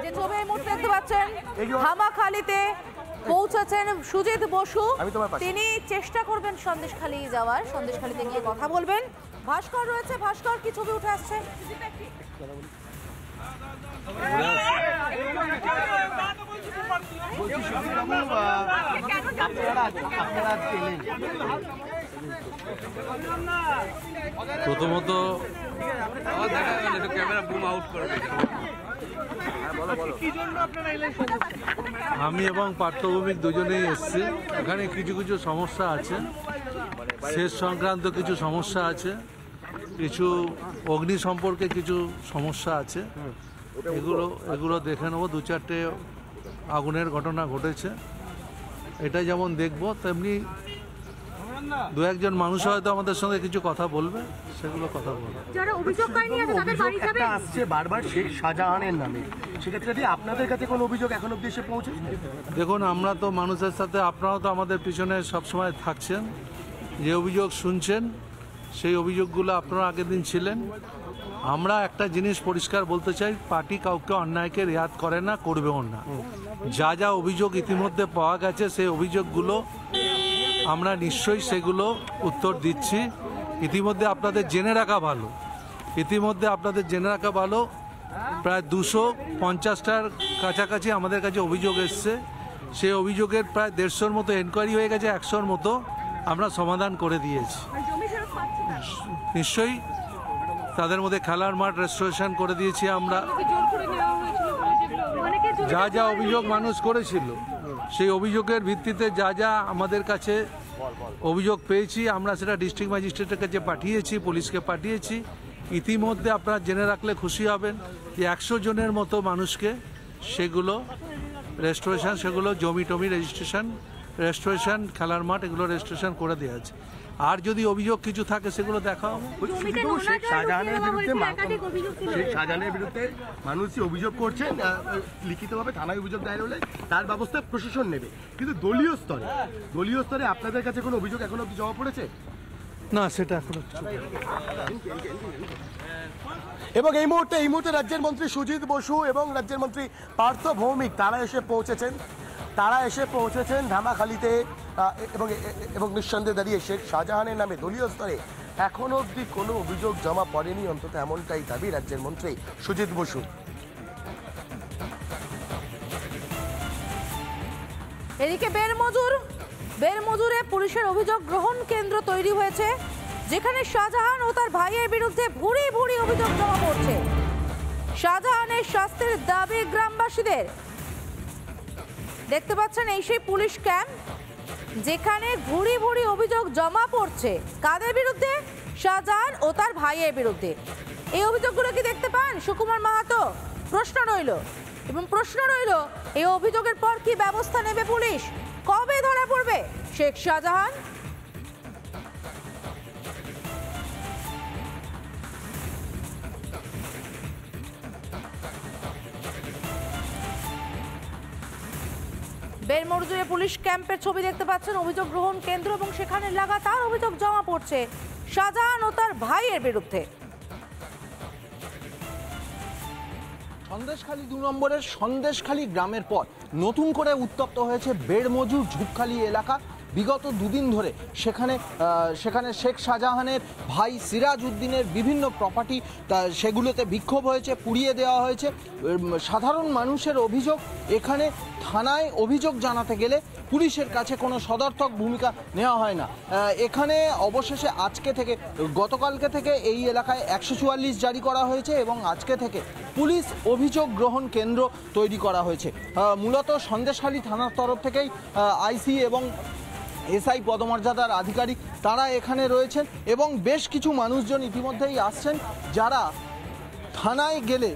যে ছবি এই মুহূর্তে দেখতে পাচ্ছেন, ধামাখালীতে পৌঁছেছেন সুজিত বসু। তিনি চেষ্টা করবেন সন্দেশখালী যাওয়ার, সন্দেশখালীতে গিয়ে কথা বলবেন। ভাস্কর রয়েছে, ভাস্কর কি ছবি উঠে আসছে? প্রথমত আমি এবং পার্থভৌমিক দুজনেই এসেছি। এখানে কিছু কিছু সমস্যা আছে, শেষ সংক্রান্ত কিছু সমস্যা আছে, কিছু অগ্নি সম্পর্কে কিছু সমস্যা আছে। এগুলো দেখে নেবো। 2-4টে আগুনের ঘটনা ঘটেছে, এটা যেমন দেখবো, তেমনি 2-1জন মানুষ হয়তো আমাদের সঙ্গে কিছু কথা বলবে, সেগুলো কথা বলবে। যারা অভিযোগকারী আছে তাদের বাড়ি যাবে। আসছে বারবার শেখ শাহজাহানের নামে, সেক্ষেত্রে আপনাদের কাছে কোনো অভিযোগ এখন অবধি এসে পৌঁছেছে? দেখুন, আমরা তো মানুষের সাথে, আপনারাও তো আমাদের পিছনে সবসময় থাকছেন। যে অভিযোগ শুনছেন সেই অভিযোগগুলো আপনারা আগের দিন ছিলেন। আমরা একটা জিনিস পরিষ্কার বলতে চাই, পার্টি কাউকে অন্যায়কে রেয়াত করে না, করবেও না। যা যা অভিযোগ ইতিমধ্যে পাওয়া গেছে সেই অভিযোগগুলো আমরা নিশ্চয়ই সেগুলো উত্তর দিচ্ছি। ইতিমধ্যে আপনাদের জেনে রাখা ভালো, প্রায় 250টার কাছাকাছি আমাদের কাছে অভিযোগ এসছে। সেই অভিযোগের প্রায় 150-র মতো এনকোয়ারি হয়ে গেছে, 100-র মতো আমরা সমাধান করে দিয়েছি। নিশ্চয়ই তাদের মধ্যে খেলার মাঠ রেস্টোরেশন করে দিয়েছি আমরা। যা যা অভিযোগ মানুষ করেছিল সেই অভিযোগের ভিত্তিতে যা যা আমাদের কাছে অভিযোগ পেয়েছি, আমরা সেটা ডিস্ট্রিক্ট ম্যাজিস্ট্রেটের কাছে পাঠিয়েছি, পুলিশকে পাঠিয়েছি। ইতিমধ্যে আপনারা জেনে রাখলে খুশি হবেন যে 100 জনের মতো মানুষকে সেগুলো রেস্টোরেশন, সেগুলো জমি টমি রেস্টোরেশন, খেলার মাঠ, এগুলো রেস্টোরেশন করে দেওয়া আছে। আর যদি অভিযোগ কিছু থাকে সেগুলো দেখা হবে। শেখ শাহজাহানের বিরুদ্ধে মানুষ অভিযোগ করছেন, লিখিতভাবে থানায় অভিযোগ দায়ের হলে তার ব্যবস্থা প্রশাসন নেবে, কিন্তু দলীয় স্তরে আপনাদের কাছে কোনো অভিযোগ এখন অবধি জমা পড়েছে না? সেটা এখন এবং এই মুহূর্তে রাজ্যের মন্ত্রী সুজিত বসু এবং রাজ্যের মন্ত্রী পার্থ ভৌমিক তারা এসে পৌঁছেছেন ধামাখালীতে। এবং নিঃসন্দেহে দাঁড়িয়ে শেখ শাহজাহানের নামে দলীয় স্তরে এখনো অবধি কোনো অভিযোগ জমা পড়েনি, অন্তত এমনটাই দাবি রাজ্যের মন্ত্রী সুজিত বসু। এদিকে বেরমজুরে পুলিশের অভিযোগ গ্রহণ কেন্দ্র তৈরি হয়েছে, যেখানে শাহজাহান ও তার ভাইয়ের বিরুদ্ধে ভুরি ভুরি অভিযোগ জমা পড়ছে। শাহজাহানের শাস্তির দাবি গ্রামবাসীদের। দেখতে পাচ্ছেন এই সেই পুলিশ ক্যাম্প, যেখানে ভুরি ভুরি অভিযোগ জমা পড়ছে। কাদের বিরুদ্ধে? শাহজাহান ও তার ভাইয়ের বিরুদ্ধে। এই অভিযোগগুলো কি দেখতে পান সুকুমার মাহাতো? প্রশ্ন রইল এই অভিযোগের পর কি ব্যবস্থা নেবে পুলিশ? কবে ধরা পড়বে শেখ শাহজাহান? বেরমজুরে পুলিশ ক্যাম্পের ছবি দেখতে পাচ্ছেন, অভিযোগ গ্রহণ কেন্দ্র, এবং সেখানে লাগাতার অভিযোগ জমা পড়ছে শাহজাহান ও তার ভাইয়ের বিরুদ্ধে। সন্দেশখালী 2 নম্বরের সন্দেশখালী গ্রামের পর নতুন করে উত্তপ্ত হয়েছে বেরমজুর ঝুপখালী এলাকা। বিগত 2 দিন ধরে সেখানে শেখ শাহজাহানের ভাই সিরাজ উদ্দিনের বিভিন্ন প্রপার্টি, সেগুলোতে বিক্ষোভ হয়েছে, পুড়িয়ে দেওয়া হয়েছে। সাধারণ মানুষের অভিযোগ, এখানে থানায় অভিযোগ জানাতে গেলে পুলিশের কাছে কোনো সদর্থক ভূমিকা নেওয়া হয় না। এখানে অবশেষে গতকালকে থেকে এই এলাকায় 144 জারি করা হয়েছে এবং আজকে থেকে পুলিশ অভিযোগ গ্রহণ কেন্দ্র তৈরি করা হয়েছে। মূলত সন্দেশখালী থানার তরফ থেকেই আইসি এবং এসআই পদমর্যাদার আধিকারিক তারা এখানে রয়েছেন এবং বেশ কিছু মানুষজন ইতিমধ্যেই আসছেন, যারা থানায় গেলে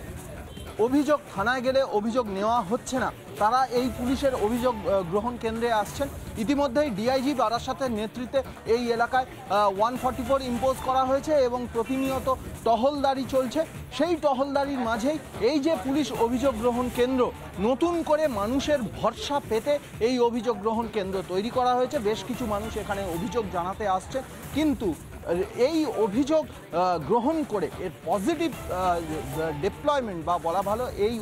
অভিযোগ নেওয়া হচ্ছে না, তারা এই পুলিশের অভিযোগ গ্রহণ কেন্দ্রে আসছেন। ইতিমধ্যেই ডিআইজি বারাসাতের নেতৃত্বে এই এলাকায় 144 ইম্পোজ করা হয়েছে এবং প্রতিনিয়ত টহলদারি চলছে। সেই টহলদারির মাঝেই এই যে পুলিশ অভিযোগ গ্রহণ কেন্দ্র, নতুন করে মানুষের ভরসা পেতে এই অভিযোগ গ্রহণ কেন্দ্র তৈরি করা হয়েছে। বেশ কিছু মানুষ এখানে অভিযোগ জানাতে আসছে, কিন্তু এই অভিযোগ গ্রহণ করে এর পজিটিভ ডিপ্লয়মেন্ট বা বলা ভালো এই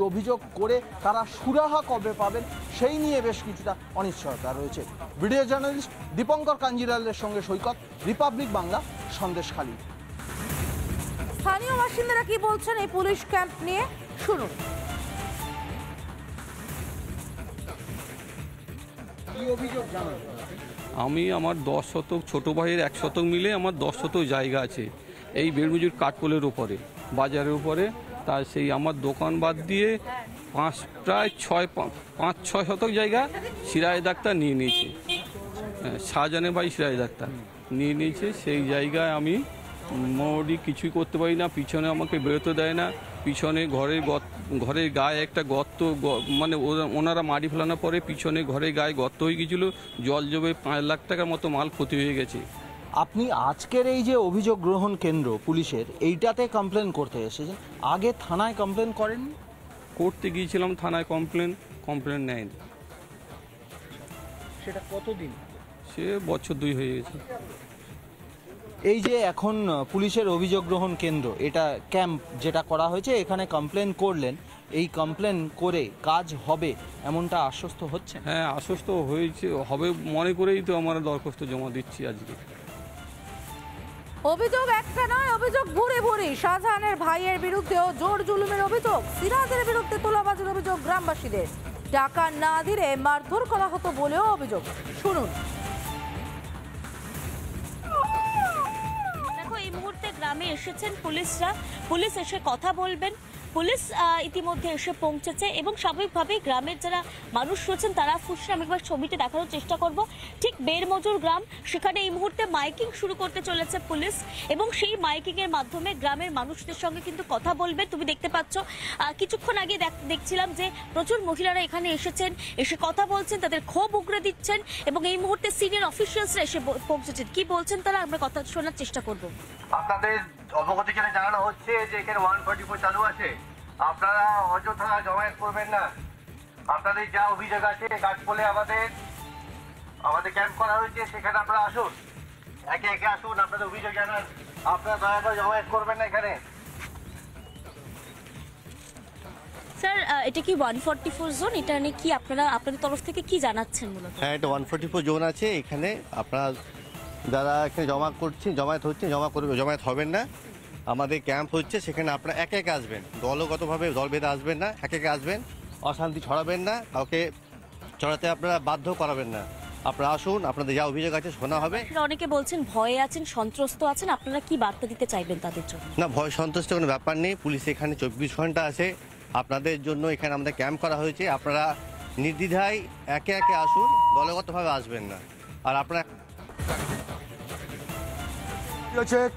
অভিযোগ করে তারা সুরাহা কবে পাবেন সেই নিয়ে বেশ কিছুটা অনিশ্চয়তা রয়েছে। ভিডিও জার্নালিস্ট দীপঙ্কর কাঞ্জিলালের সঙ্গে সৈকত, রিপাবলিক বাংলা, সন্দেশখালী। স্থানীয় বাসিন্দারা কি বলছেন এই পুলিশ ক্যাম্প নিয়ে, শুনুন। আমি আমার 10 শতক, ছোটো ভাইয়ের 1 শতক মিলে আমার 10 শতক জায়গা আছে এই বেড়মজুর কাঠপোলের উপরে, বাজারের উপরে। তা সেই আমার দোকান বাদ দিয়ে প্রায় 5-6 শতক জায়গা সিরাজ ডাক্তার নিয়ে নিয়েছে, শাহজাহানের ভাই সিরাজ ডাক্তার নিয়ে নিয়েছে। সেই জায়গায় আমি মোটামুটি কিছুই করতে পারি না, পিছনে আমাকে বেরোতে দেয় না। পিছনে ঘরের গায়ে একটা গর্ত, মানে ওনারা মাটি ফেলানোর পরে পিছনে ঘরের গায়ে গর্ত হয়ে গিয়েছিল, জল জমে 5 লাখ টাকার মতো মাল ক্ষতি হয়ে গেছে। আপনি আজকের এই যে অভিযোগ গ্রহণ কেন্দ্র পুলিশের, এইটাতে কমপ্লেন করতে এসেছেন, আগে থানায় কমপ্লেন করেননি? করতে গিয়েছিলাম থানায় কমপ্লেন নেয়নি। সেটা কতদিন? সে বছর 2 হয়ে গেছে। এই যে এখন পুলিশের অভিযোগ গ্রহণ কেন্দ্র, এটা ক্যাম্প যেটা করা হয়েছে, এখানে কমপ্লেন করলেন, এই কমপ্লেন করে কাজ হবে এমনটা আশ্বস্ত হচ্ছে? হ্যাঁ, আশ্বস্ত হবে মনে করেই তো আমরা দরখাস্ত জমা দিচ্ছি আজকে। অভিযোগ একটা নয়, অভিযোগ ভুরি ভুরি। শাহজাহানের ভাইয়ের বিরুদ্ধেও জোর জুলুমের অভিযোগ, সিরাজের বিরুদ্ধে তোলাবাজির অভিযোগ গ্রামবাসীদের। টাকা না দিলে মারধর করা হতো বলেও অভিযোগ, শুনুন। এই মুহূর্তে গ্রামে এসেছেন পুলিশ এসে কথা বলবেন। পুলিশ ইতিমধ্যে এসে পৌঁছেছে এবং স্বাভাবিকভাবেই গ্রামের যারা মানুষ রয়েছেন তারা ফুসছে। আমি একবার ছবিতে দেখানোর চেষ্টা করব। ঠিক বেড়মজুর গ্রাম, সেখানে এই মুহূর্তে মাইকিং শুরু করতে চলেছে পুলিশ এবং সেই মাইকিংয়ের মাধ্যমে গ্রামের মানুষদের সঙ্গে কিন্তু কথা বলবে। তুমি দেখতে পাচ্ছ কিছুক্ষণ আগে দেখছিলাম যে প্রচুর মহিলারা এখানে এসেছেন, এসে কথা বলছেন, তাদের ক্ষোভ উগরে দিচ্ছেন এবং এই মুহূর্তে সিনিয়র অফিসিয়ালসরা এসে পৌঁছেছেন। কি বলছেন তারা আমরা কথা শোনার চেষ্টা করব। আপনাদের অবগতির জন্য জানানো হচ্ছে যে এখানে 144 চালু আছে, আপনারা অযথা জমায়েত করবেন না। আপনাদের যা অভিযোগ আছে কাঠপোলে আমাদের ক্যাম্প করা হয়েছে, সেখানে আপনারা আসুন, একে একে আসুন, আপনাদের অভিযোগ জানান। আপনারা দয়া করে জমায়েত করবেন না এখানে। স্যার, এটা কি 144 জোন? এটা নিয়ে কি আপনাদের তরফ থেকে কি জানাচ্ছেন মূলত? হ্যাঁ, এটা 144 জোন আছে। এখানে আপনারা যারা এখানে জমায়েত হবেন না। আমাদের ক্যাম্প হচ্ছে, সেখানে আপনারা একে একে আসবেন, দলগতভাবে দল বেঁধে আসবেন না, একে একে আসবেন। অশান্তি ছড়াবেন না, কাউকে ছড়াতে আপনারা বাধ্য করাবেন না। আপনারা আসুন, আপনাদের যা অভিযোগ আছে শোনা হবে। অনেকে বলছেন ভয়ে আছেন, সন্ত্রস্ত আছেন, আপনারা কি বার্তা দিতে চাইবেন তাদের জন্য? না, ভয় সন্তুষ্ট কোনো ব্যাপার নেই। পুলিশ এখানে 24 ঘন্টা আছে আপনাদের জন্য। এখানে আমাদের ক্যাম্প করা হয়েছে, আপনারা নির্দ্বিধায় একে একে আসুন, দলগতভাবে আসবেন না। আর আপনারা চেক